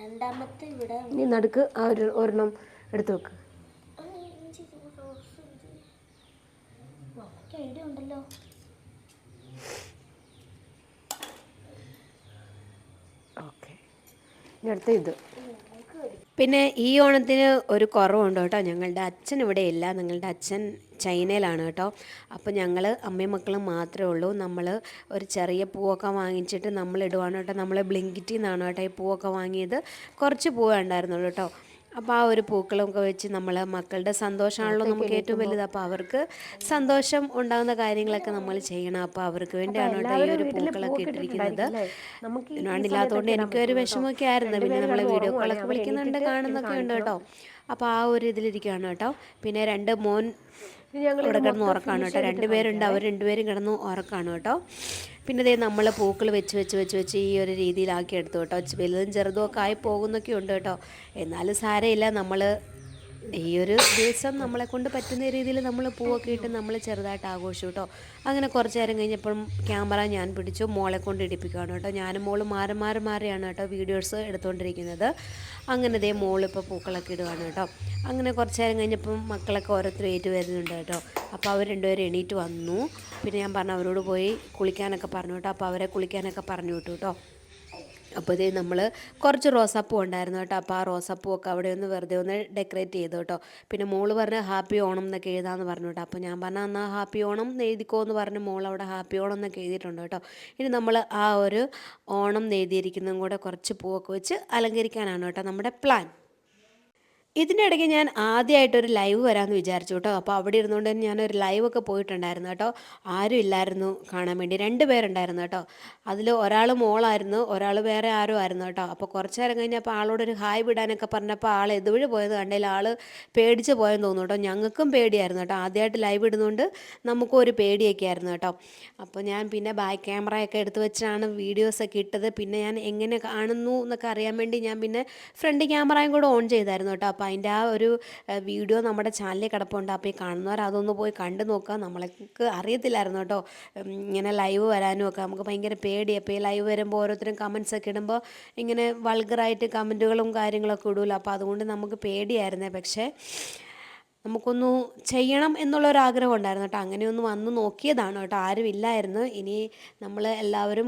രണ്ടാമത്തെ ഇവിടെ ഇനി നടുക്ക് ആ ഒരു ഒരെണ്ണം എടുത്ത് വെക്ക്. ഐഡിയ ഉണ്ടല്ലോ. ഓക്കെ, ഇനി അടുത്ത ഇത്. പിന്നെ ഈ ഓണത്തിന് ഒരു കുറവുണ്ട് കേട്ടോ. ഞങ്ങളുടെ അച്ഛൻ ഇവിടെ ഇല്ല. ഞങ്ങളുടെ അച്ഛൻ ചൈനയിലാണ് കേട്ടോ. അപ്പോൾ ഞങ്ങൾ അമ്മയും മക്കളും മാത്രമേ ഉള്ളൂ. നമ്മൾ ഒരു ചെറിയ പൂവൊക്കെ വാങ്ങിച്ചിട്ട് നമ്മൾ ഇടുവാണ് കേട്ടോ. നമ്മൾ ബ്ലിങ്കിറ്റിൽ നിന്നാണ് കേട്ടോ ഈ പൂവൊക്കെ വാങ്ങിയത്. കുറച്ച് പൂവേ ഉണ്ടായിരുന്നുള്ളൂ കേട്ടോ. അപ്പോൾ ആ ഒരു പൂക്കളമൊക്കെ വെച്ച് നമ്മൾ മക്കളുടെ സന്തോഷമാണല്ലോ നേരത്തേക്ക് നമുക്ക് ഏറ്റവും എണീക്കുമ്പോൾ വലുത്. അപ്പോൾ അവർക്ക് സന്തോഷം ഉണ്ടാകുന്ന കാര്യങ്ങളൊക്കെ നമ്മൾ ചെയ്യണം. അപ്പോൾ അവർക്ക് അപ്പോൾ വേണ്ടിയാണ് കേട്ടോ ഈ എല്ലാവരും ഒരു വീട്ടിൽ പൂക്കളൊക്കെ പൂവൊക്കെ ഇട്ടിരിക്കുന്നത്. ഇട്ടിട്ടുണ്ടായിരിക്കും അല്ലേ? നമുക്ക് ഈ ഞാനില്ലാത്തതുകൊണ്ട് സമയത്തൊക്കെ ഇടാൻ എനിക്കൊരു പറ്റുള്ളൂ കേട്ടോ. വിഷമമൊക്കെ ആയിരുന്നു. പിന്നെ രണ്ടുപേര് നമ്മൾ കിടന്ന് വീഡിയോ ഉറങ്ങുവാണേ, കോളൊക്കെ അവർ വിളിക്കുന്നുണ്ട്, എണീറ്റിട്ട് ഇത് കാണുന്നൊക്കെ ഉണ്ട് കാണിക്കണം. കേട്ടോ. അപ്പോൾ ആ ഒരു ഇതിലിരിക്കുകയാണ് കേട്ടോ. പിന്നെ രണ്ട് മോൻ ഇനി ഞങ്ങളിത് ഇവിടെ കിടന്ന് മൊത്തം ഉറക്കമാണ് ഫിനിഷ് കേട്ടോ. ചെയ്തിട്ട് രണ്ടുപേരുണ്ട്, കാണിക്കാവേ. അവർ രണ്ടുപേരും കിടന്ന് ഉറക്കമാണ് കേട്ടോ. പിന്നെ ഇതേ നമ്മൾ പൂക്കൾ വെച്ച് വെച്ച് വെച്ച് വെച്ച് ഈ ഒരു രീതിയിലാക്കി എടുത്തു കേട്ടോ. വലുതും ചെറുതും ഒക്കെ ആയി പോകുന്നൊക്കെ ഉണ്ട് കേട്ടോ. എന്നാലും സാരമില്ല, നമ്മൾ ഈ ഒരു ദിവസം നമ്മളെ കൊണ്ട് പറ്റുന്ന രീതിയിൽ നമ്മൾ പൂവൊക്കെ ഇട്ട് നമ്മൾ ചെറുതായിട്ട് ആഘോഷിച്ചു കേട്ടോ. അങ്ങനെ കുറച്ച് നേരം കഴിഞ്ഞപ്പം ക്യാമറ ഞാൻ പിടിച്ചു, മോളെ കൊണ്ട് ഇടിപ്പിക്കുകയാണ് കേട്ടോ. ഞാനും മോളും മാറിയാണ് കേട്ടോ വീഡിയോസ് എടുത്തുകൊണ്ടിരിക്കുന്നത്. അങ്ങനെ ദേ മോളിപ്പോൾ പൂക്കളൊക്കെ ഇടുകയാണ് കേട്ടോ. അങ്ങനെ കുറച്ച് നേരം കഴിഞ്ഞപ്പം മക്കളൊക്കെ ഓരോരുത്തർ ഏറ്റു വരുന്നുണ്ട് കേട്ടോ. അപ്പോൾ അവർ രണ്ടുപേരും എണീറ്റ് വന്നു. പിന്നെ ഞാൻ പറഞ്ഞു അവരോട് പോയി കുളിക്കാനൊക്കെ പറഞ്ഞു കേട്ടോ. അപ്പോൾ അവരെ കുളിക്കാനൊക്കെ പറഞ്ഞു വിട്ടു കേട്ടോ. അപ്പോൾ ഇതേ നമ്മൾ കുറച്ച് റോസാപ്പൂ ഉണ്ടായിരുന്നു കേട്ടോ. അപ്പോൾ ആ റോസാപ്പൂവൊക്കെ അവിടെ ഒന്ന് വെറുതെ ഒന്ന് ഡെക്കറേറ്റ് ചെയ്തു കേട്ടോ. പിന്നെ മോള് പറഞ്ഞ് ഹാപ്പി ഓണം എന്നൊക്കെ എഴുതാമെന്ന് പറഞ്ഞു കേട്ടോ. അപ്പോൾ ഞാൻ പറഞ്ഞാൽ എന്നാൽ ഹാപ്പി ഓണം എഴുതിക്കോ എന്ന് പറഞ്ഞ് മോൾ അവിടെ ഹാപ്പി ഓണം എന്നൊക്കെ എഴുതിയിട്ടുണ്ട് കേട്ടോ. ഇനി നമ്മൾ ആ ഒരു ഓണം എഴുതിയിരിക്കുന്നതും കൂടെ കുറച്ച് പൂവൊക്കെ വെച്ച് അലങ്കരിക്കാനാണ് കേട്ടോ നമ്മുടെ പ്ലാൻ. ഇതിൻ്റെ ഇടയ്ക്ക് ഞാൻ ആദ്യമായിട്ടൊരു ലൈവ് വരാമെന്ന് വിചാരിച്ചു കേട്ടോ. അപ്പോൾ അവിടെ ഇരുന്നുകൊണ്ട് തന്നെ ഞാനൊരു ലൈവൊക്കെ പോയിട്ടുണ്ടായിരുന്നു കേട്ടോ. ആരും ഇല്ലായിരുന്നു കാണാൻ വേണ്ടി, 2 പേരുണ്ടായിരുന്നു കേട്ടോ. അതിൽ ഒരാൾ മോളായിരുന്നു, ഒരാൾ വേറെ ആരും ആയിരുന്നു കേട്ടോ. അപ്പോൾ കുറച്ച് നേരം കഴിഞ്ഞപ്പോൾ ആളോടൊരു ഹായ് വിടാനൊക്കെ പറഞ്ഞപ്പോൾ ആൾ എതുവഴി പോയത് കണ്ടതിൽ ആൾ പേടിച്ച് പോയെന്ന് തോന്നുന്നു കേട്ടോ. ഞങ്ങൾക്കും പേടിയായിരുന്നു കേട്ടോ. ആദ്യമായിട്ട് ലൈവ് ഇടുന്നതുകൊണ്ട് നമുക്കും ഒരു പേടിയൊക്കെ ആയിരുന്നു കേട്ടോ. അപ്പോൾ ഞാൻ പിന്നെ ബാക്ക് ക്യാമറയൊക്കെ എടുത്ത് വെച്ചാണ് വീഡിയോസൊക്കെ ഇട്ടത്. പിന്നെ ഞാൻ എങ്ങനെ കാണുന്നു എന്നൊക്കെ അറിയാൻ വേണ്ടി ഞാൻ പിന്നെ ഫ്രണ്ട് ക്യാമറയും കൂടെ ഓൺ ചെയ്തായിരുന്നു കേട്ടോ. അപ്പോൾ അതിൻ്റെ ആ ഒരു വീഡിയോ നമ്മുടെ ചാനലിൽ കിടപ്പുണ്ട്. അപ്പോൾ ഈ കാണുന്നവർ അതൊന്ന് പോയി കണ്ടു നോക്കുക. നമ്മൾക്ക് അറിയത്തില്ലായിരുന്നു കേട്ടോ ഇങ്ങനെ ലൈവ് വരാനും ഒക്കെ. നമുക്ക് ഭയങ്കര പേടി. അപ്പോൾ ഈ ലൈവ് വരുമ്പോൾ ഓരോരുത്തരും കമൻസ് ഒക്കെ ഇടുമ്പോൾ ഇങ്ങനെ വൾഗറായിട്ട് കമൻറ്റുകളും കാര്യങ്ങളൊക്കെ ഇടുമല്ലോ. അപ്പോൾ അതുകൊണ്ട് നമുക്ക് പേടിയായിരുന്നേ. പക്ഷേ നമുക്കൊന്ന് ചെയ്യണം എന്നുള്ളൊരാഗ്രഹം ഉണ്ടായിരുന്നു കേട്ടോ. അങ്ങനെയൊന്ന് വന്ന് നോക്കിയതാണ് കേട്ടോ. ആരും ഇല്ലായിരുന്നു. ഇനി നമ്മൾ എല്ലാവരും